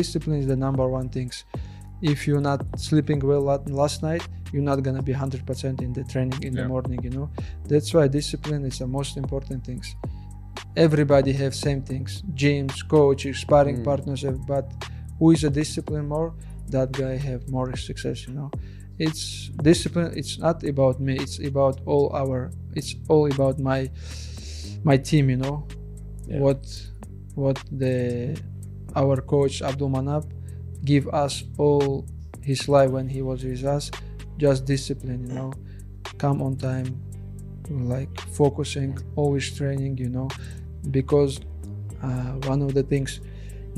discipline is the number one things. If you're not sleeping well last night, you're not gonna be 100% in the training in the morning, you know. That's why discipline is the most important things. Everybody have same things, gyms, coaches, sparring partners, but who is a discipline more, that guy have more success, you know. It's discipline, it's not about me, it's about it's all about my team, you know. What our coach Abdul Manap give us all his life when he was with us, just discipline, you know, come on time, like focusing, always training, you know, because one of the things,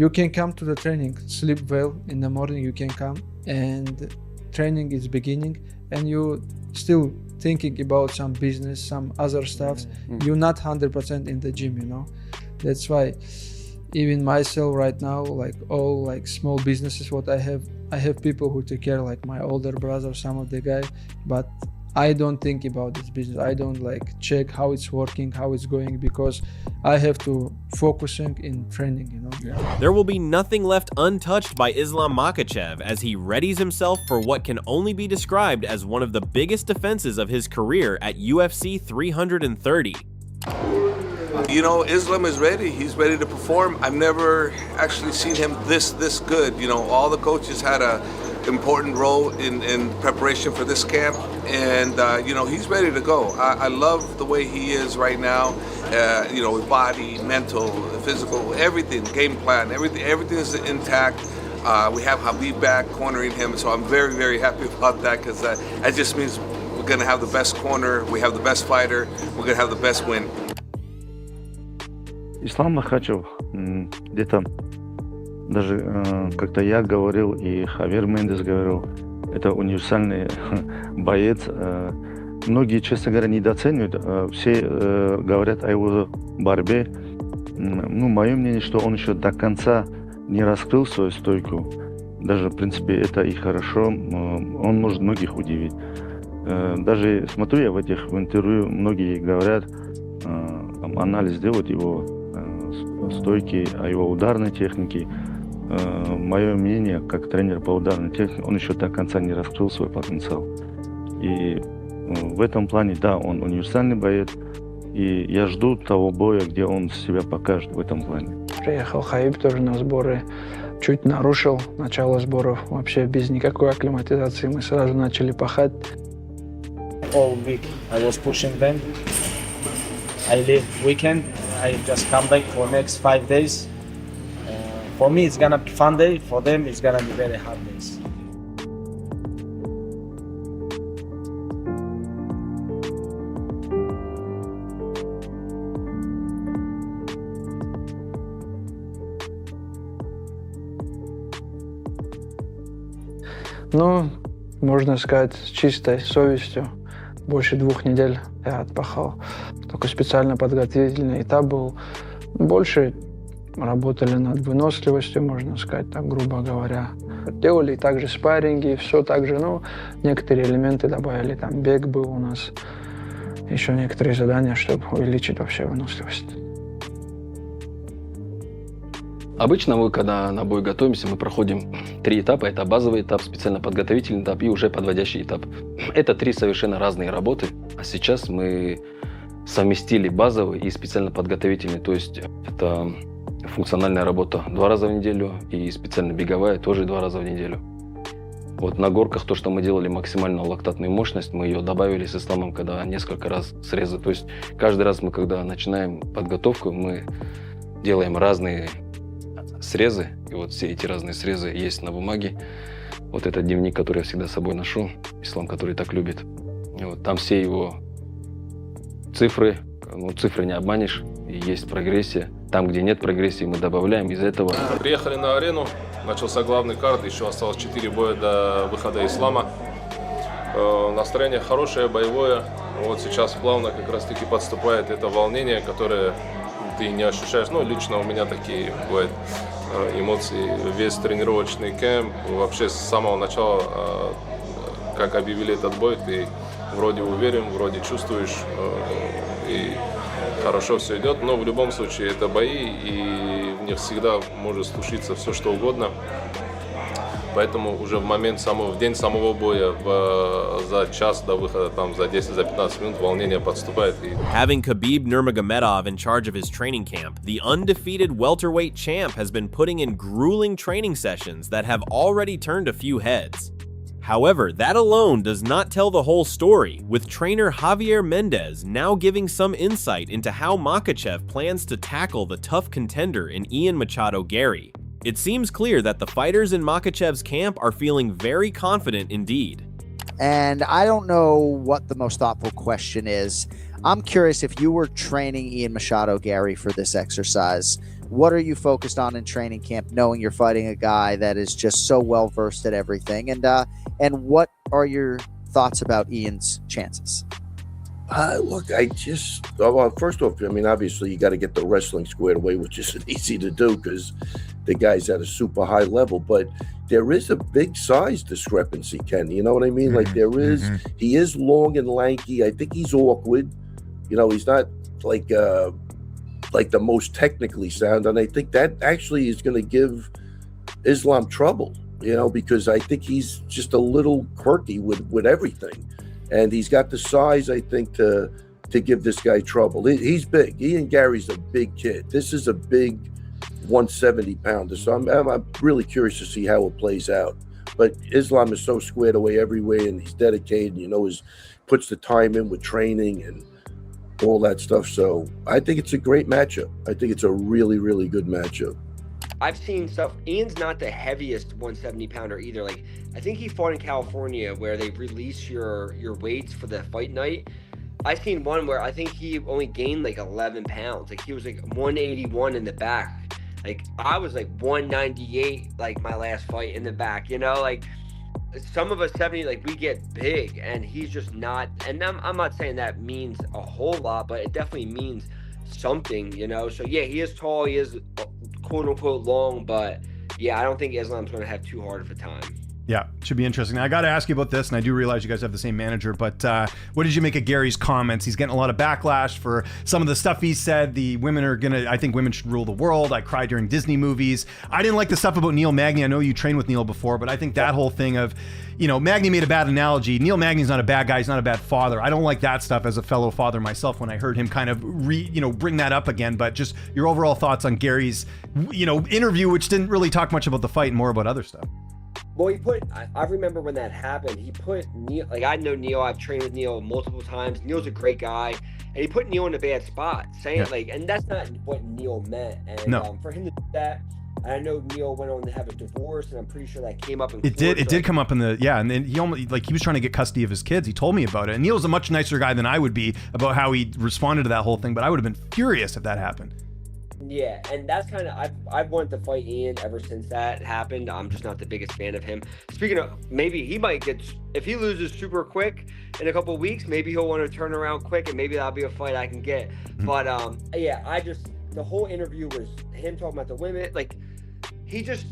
you can come to the training, sleep well in the morning, you can come, and training is beginning, and you still thinking about some business, some other stuff. You're not 100% in the gym, you know. That's why even myself right now, like all like small businesses what I have people who take care, like my older brother, some of the guy, but I don't think about this business. I don't like check how it's working, how it's going, because I have to focusing in training, you know. There will be nothing left untouched by Islam Makhachev as he readies himself for what can only be described as one of the biggest defenses of his career at UFC 330. You know, Islam is ready. He's ready to perform. I've never actually seen him this good. You know, all the coaches had a important role in preparation for this camp, and you know, he's ready to go. I love the way he is right now. You know, with body, mental, physical, everything, game plan, everything is intact. We have Habib back cornering him, so I'm very happy about that, because that just means we're gonna have the best corner, we have the best fighter, we're gonna have the best win. Ислам Махачев, где-то даже как-то я говорил, и Хавьер Мендес говорил, это универсальный боец. Многие, честно говоря, недооценивают. Все говорят о его борьбе. Ну, мое мнение, что он еще до конца не раскрыл свою стойку. Даже, в принципе, это и хорошо. Он может многих удивить. Даже смотрю я в интервью, многие говорят, анализ делают его стойки, о его ударной технике. Мое мнение, как тренер по ударной технике, он еще до конца не раскрыл свой потенциал. И в этом плане, да, он универсальный боец. И я жду того боя, где он себя покажет в этом плане. Приехал Хабиб тоже на сборы, чуть нарушил начало сборов. Вообще без никакой акклиматизации мы сразу начали пахать. All week I was pushing them. I leave weekend. I just come back for next 5 days. For me, it's gonna be fun day. For them, it's gonna be very hard days. Ну, можно сказать, с чистой совестью. Больше 2 недель я отпахал. Только специально подготовительный этап был. Больше работали над выносливостью, можно сказать, так грубо говоря. Делали также спарринги, все так же, но некоторые элементы добавили. Там бег был у нас, еще некоторые задания, чтобы увеличить вообще выносливость. Обычно мы, когда на бой готовимся, мы проходим 3 этапа. Это базовый этап, специально подготовительный этап и уже подводящий этап. Это 3 совершенно разные работы. А сейчас мы совместили базовый и специально подготовительный. То есть это функциональная работа 2 раза в неделю и специально беговая тоже 2 раза в неделю. Вот на горках то, что мы делали максимальную лактатную мощность, мы ее добавили с Исламом, когда несколько раз срезы. То есть каждый раз мы, когда начинаем подготовку, мы делаем разные срезы, и вот все эти разные срезы есть на бумаге. Вот этот дневник, который я всегда с собой ношу, Ислам, который так любит. И вот там все его цифры, ну, цифры не обманешь, и есть прогрессия. Там, где нет прогрессии, мы добавляем из этого. Приехали на арену, начался главный карт, еще осталось 4 боя до выхода Ислама. Настроение хорошее, боевое. Вот сейчас плавно как раз-таки подступает это волнение, которое ты не ощущаешь. Ну, лично у меня такие бывают эмоции. Весь тренировочный кемп, вообще с самого начала, как объявили этот бой, ты вроде уверен, вроде чувствуешь, и хорошо все идет. Но в любом случае это бои, и в них всегда может случиться все, что угодно. Поэтому уже в день самого боя, за час до выхода, там, за 10-15 минут волнение подступает. Having Khabib Nurmagomedov in charge of his training camp, the undefeated welterweight champ has been putting in grueling training sessions that have already turned a few heads. However, that alone does not tell the whole story, with trainer Javier Mendez now giving some insight into how Makhachev plans to tackle the tough contender in Ian Machado Garry. It seems clear that the fighters in Makhachev's camp are feeling very confident indeed. And I don't know what the most thoughtful question is. I'm curious, if you were training Ian Machado Garry for this exercise, what are you focused on in training camp, knowing you're fighting a guy that is just so well versed at everything? And what are your thoughts about Ian's chances? Look, well, first off, I mean, obviously you got to get the wrestling squared away, which isn't easy to do because the guy's at a super high level, but there is a big size discrepancy, Ken. You know what I mean? Like he is long and lanky. I think he's awkward. You know, he's not like the most technically sound. And I think that actually is going to give Islam trouble, you know, because I think he's just a little quirky with everything. And he's got the size, I think, to give this guy trouble. He's big. Ian Garry's a big kid. This is a big 170-pounder. So I'm really curious to see how it plays out. But Islam is so squared away everywhere, and he's dedicated. You know, puts the time in with training and all that stuff. So I think it's a great matchup. I think it's a really, really good matchup. I've seen stuff. Ian's not the heaviest 170-pounder either. Like, I think he fought in California where they release your weights for the fight night. I seen one where I think he only gained like 11 pounds. Like, he was like 181 in the back. Like, I was like 198 like my last fight in the back. You know, like some of us 70, like we get big, and he's just not. And I'm not saying that means a whole lot, but it definitely means something. You know, so yeah, he is tall. He is quote unquote long, but yeah, I don't think Islam's going to have too hard of a time. Yeah, should be interesting. Now, I got to ask you about this, and I do realize you guys have the same manager, but what did you make of Garry's comments? He's getting a lot of backlash for some of the stuff he said. I think women should rule the world. I cried during Disney movies. I didn't like the stuff about Neil Magny. I know you trained with Neil before, but I think that whole thing of, you know, Magny made a bad analogy. Neil Magny's not a bad guy. He's not a bad father. I don't like that stuff as a fellow father myself when I heard him kind of bring that up again. But just your overall thoughts on Garry's, interview, which didn't really talk much about the fight and more about other stuff. Well, I remember when that happened, he put Neil, like I know Neil, I've trained with Neil multiple times. Neil's a great guy, and he put Neil in a bad spot, saying and that's not what Neil meant. And for him to do that, and I know Neil went on to have a divorce, and I'm pretty sure that came up in court. It did come up in and then he almost, he was trying to get custody of his kids. He told me about it, and Neil's a much nicer guy than I would be about how he responded to that whole thing, but I would have been furious if that happened. Yeah, and that's kind of, I've wanted to fight Ian ever since that happened. I'm just not the biggest fan of him. Speaking of, maybe he might if he loses super quick in a couple of weeks, maybe he'll want to turn around quick, and maybe that'll be a fight I can get. But yeah, the whole interview was him talking about the women. Like,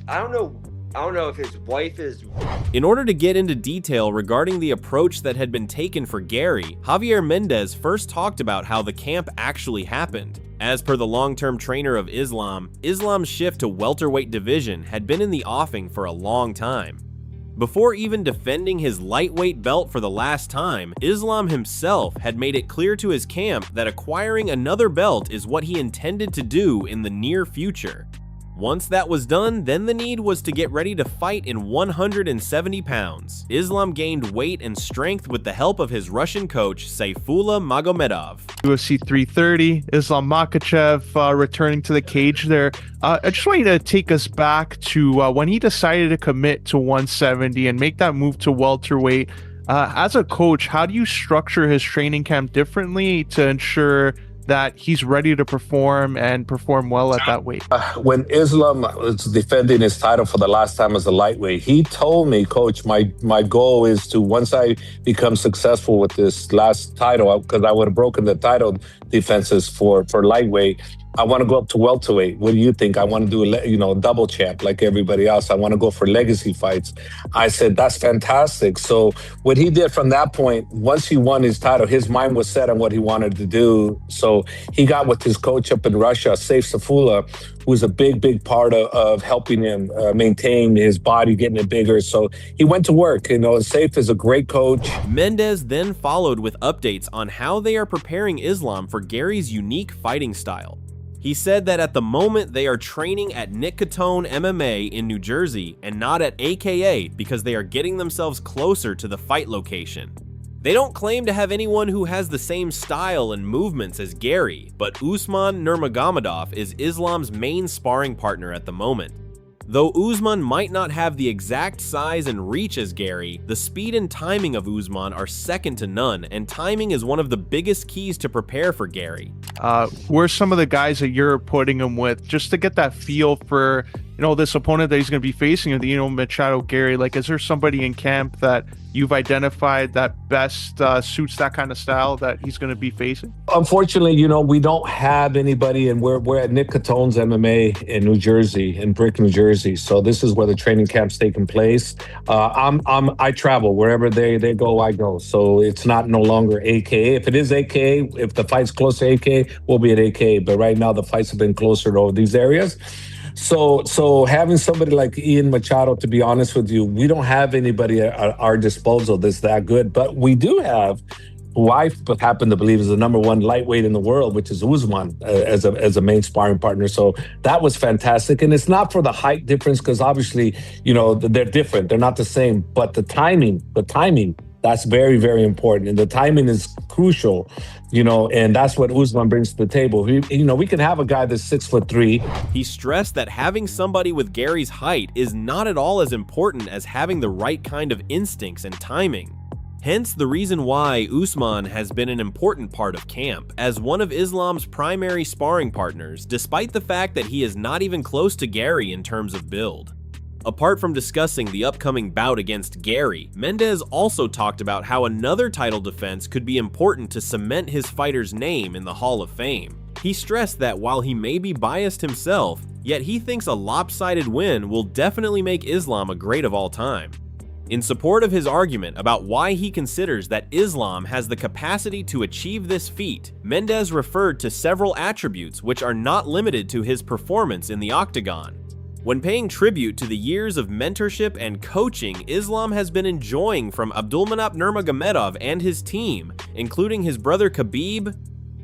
I don't know if his wife is... In order to get into detail regarding the approach that had been taken for Garry, Javier Mendez first talked about how the camp actually happened. As per the long-term trainer of Islam's shift to welterweight division had been in the offing for a long time. Before even defending his lightweight belt for the last time, Islam himself had made it clear to his camp that acquiring another belt is what he intended to do in the near future. Once that was done, then the need was to get ready to fight in 170 pounds. Islam gained weight and strength with the help of his Russian coach, Sayfullah Magomedov. UFC 330, Islam Makhachev returning to the cage there. I just want you to take us back to when he decided to commit to 170 and make that move to welterweight. As a coach, how do you structure his training camp differently to ensure that he's ready to perform and perform well at that weight? When Islam was defending his title for the last time as a lightweight, he told me, Coach, my goal is to, once I become successful with this last title, because I would have broken the title defenses for lightweight, I want to go up to welterweight. What do you think? I want to do a double champ like everybody else. I want to go for legacy fights. I said, that's fantastic. So what he did from that point, once he won his title, his mind was set on what he wanted to do. So he got with his coach up in Russia, Saif Safula, who's a big part of helping him maintain his body, getting it bigger. So he went to work. Saif is a great coach. Mendes then followed with updates on how they are preparing Islam for Garry's unique fighting style. He said that at the moment they are training at Nick Catone MMA in New Jersey and not at AKA because they are getting themselves closer to the fight location. They don't claim to have anyone who has the same style and movements as Garry, but Usman Nurmagomedov is Islam's main sparring partner at the moment. Though Usman might not have the exact size and reach as Garry, the speed and timing of Usman are second to none, and timing is one of the biggest keys to prepare for Garry. Who are some of the guys that you're putting him with, just to get that feel for, this opponent that he's going to be facing, Machado Garry? Like, is there somebody in camp that you've identified that best suits that kind of style that he's going to be facing? Unfortunately, we don't have anybody, and we're at Nick Catone's MMA in New Jersey, in Brick, New Jersey. So this is where the training camp's taking place. I travel wherever they go, I go. So it's no longer AKA. If it is AKA, if the fight's close to AKA, we'll be at AKA. But right now the fights have been closer to these areas. So having somebody like Ian Machado, to be honest with you, we don't have anybody at our disposal that's that good. But we do have who I happen to believe is the number one lightweight in the world, which is Usman, as a main sparring partner. So that was fantastic. And it's not for the height difference, because obviously, they're different. They're not the same. But the timing, that's very, very important. And the timing is crucial, and that's what Usman brings to the table. We can have a guy that's 6'3". He stressed that having somebody with Garry's height is not at all as important as having the right kind of instincts and timing. Hence the reason why Usman has been an important part of camp, as one of Islam's primary sparring partners, despite the fact that he is not even close to Garry in terms of build. Apart from discussing the upcoming bout against Garry, Mendes also talked about how another title defense could be important to cement his fighter's name in the Hall of Fame. He stressed that while he may be biased himself, yet he thinks a lopsided win will definitely make Islam a great of all time. In support of his argument about why he considers that Islam has the capacity to achieve this feat, Mendes referred to several attributes which are not limited to his performance in the octagon. When paying tribute to the years of mentorship and coaching Islam has been enjoying from Abdulmanap Nurmagomedov and his team, including his brother Khabib,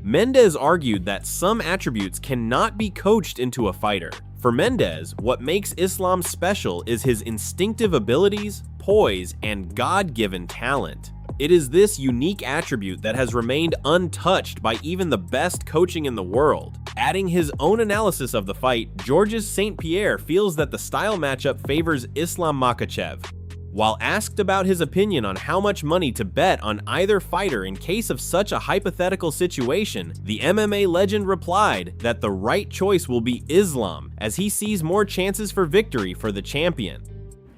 Mendes argued that some attributes cannot be coached into a fighter. For Mendes, what makes Islam special is his instinctive abilities, poise, and God-given talent. It is this unique attribute that has remained untouched by even the best coaching in the world. Adding his own analysis of the fight, Georges St. Pierre feels that the style matchup favors Islam Makhachev. While asked about his opinion on how much money to bet on either fighter in case of such a hypothetical situation, the MMA legend replied that the right choice will be Islam, as he sees more chances for victory for the champion.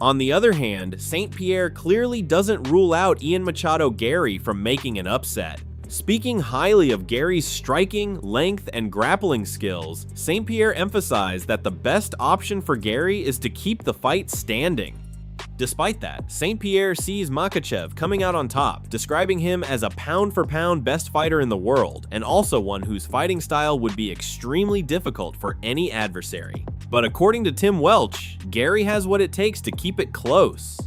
On the other hand, St. Pierre clearly doesn't rule out Ian Machado Garry from making an upset. Speaking highly of Garry's striking, length, and grappling skills, St. Pierre emphasized that the best option for Garry is to keep the fight standing. Despite that, St. Pierre sees Makhachev coming out on top, describing him as a pound-for-pound best fighter in the world, and also one whose fighting style would be extremely difficult for any adversary. But according to Tim Welch, Garry has what it takes to keep it close.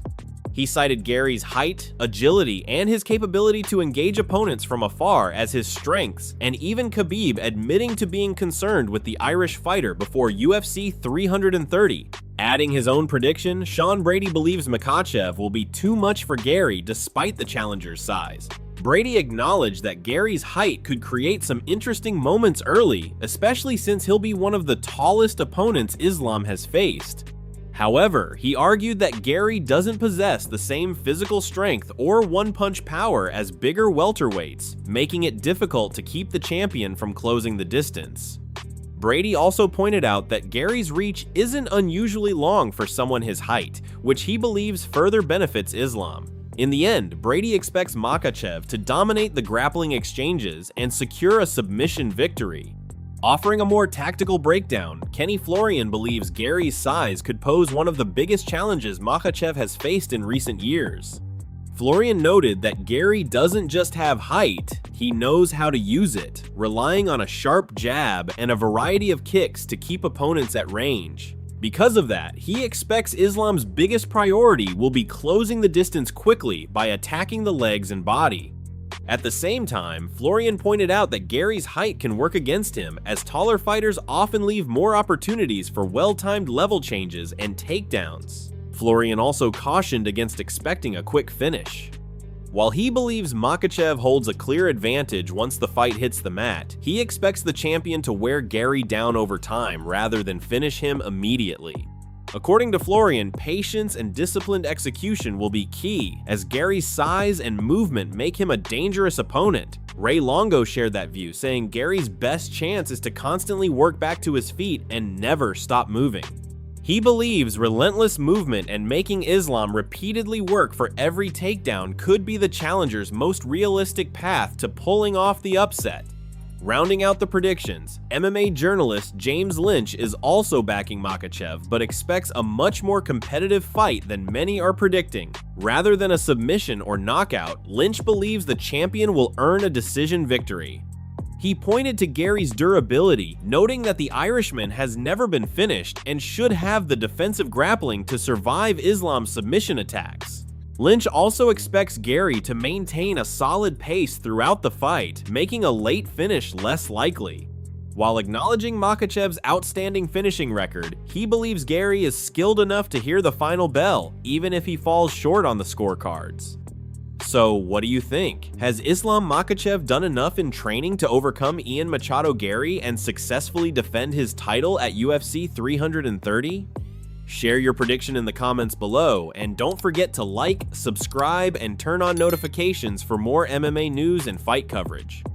He cited Garry's height, agility, and his capability to engage opponents from afar as his strengths, and even Khabib admitting to being concerned with the Irish fighter before UFC 330. Adding his own prediction, Sean Brady believes Makhachev will be too much for Garry despite the challenger's size. Brady acknowledged that Garry's height could create some interesting moments early, especially since he'll be one of the tallest opponents Islam has faced. However, he argued that Garry doesn't possess the same physical strength or one-punch power as bigger welterweights, making it difficult to keep the champion from closing the distance. Brady also pointed out that Garry's reach isn't unusually long for someone his height, which he believes further benefits Islam. In the end, Brady expects Makhachev to dominate the grappling exchanges and secure a submission victory. Offering a more tactical breakdown, Kenny Florian believes Garry's size could pose one of the biggest challenges Makhachev has faced in recent years. Florian noted that Garry doesn't just have height, he knows how to use it, relying on a sharp jab and a variety of kicks to keep opponents at range. Because of that, he expects Islam's biggest priority will be closing the distance quickly by attacking the legs and body. At the same time, Florian pointed out that Garry's height can work against him, as taller fighters often leave more opportunities for well-timed level changes and takedowns. Florian also cautioned against expecting a quick finish. While he believes Makhachev holds a clear advantage once the fight hits the mat, he expects the champion to wear Garry down over time rather than finish him immediately. According to Florian, patience and disciplined execution will be key, as Garry's size and movement make him a dangerous opponent. Ray Longo shared that view, saying Garry's best chance is to constantly work back to his feet and never stop moving. He believes relentless movement and making Islam repeatedly work for every takedown could be the challenger's most realistic path to pulling off the upset. Rounding out the predictions, MMA journalist James Lynch is also backing Makhachev, but expects a much more competitive fight than many are predicting. Rather than a submission or knockout, Lynch believes the champion will earn a decision victory. He pointed to Garry's durability, noting that the Irishman has never been finished and should have the defensive grappling to survive Islam's submission attacks. Lynch also expects Garry to maintain a solid pace throughout the fight, making a late finish less likely. While acknowledging Makhachev's outstanding finishing record, he believes Garry is skilled enough to hear the final bell, even if he falls short on the scorecards. So, what do you think? Has Islam Makhachev done enough in training to overcome Ian Machado Garry and successfully defend his title at UFC 330? Share your prediction in the comments below, and don't forget to like, subscribe, and turn on notifications for more MMA news and fight coverage.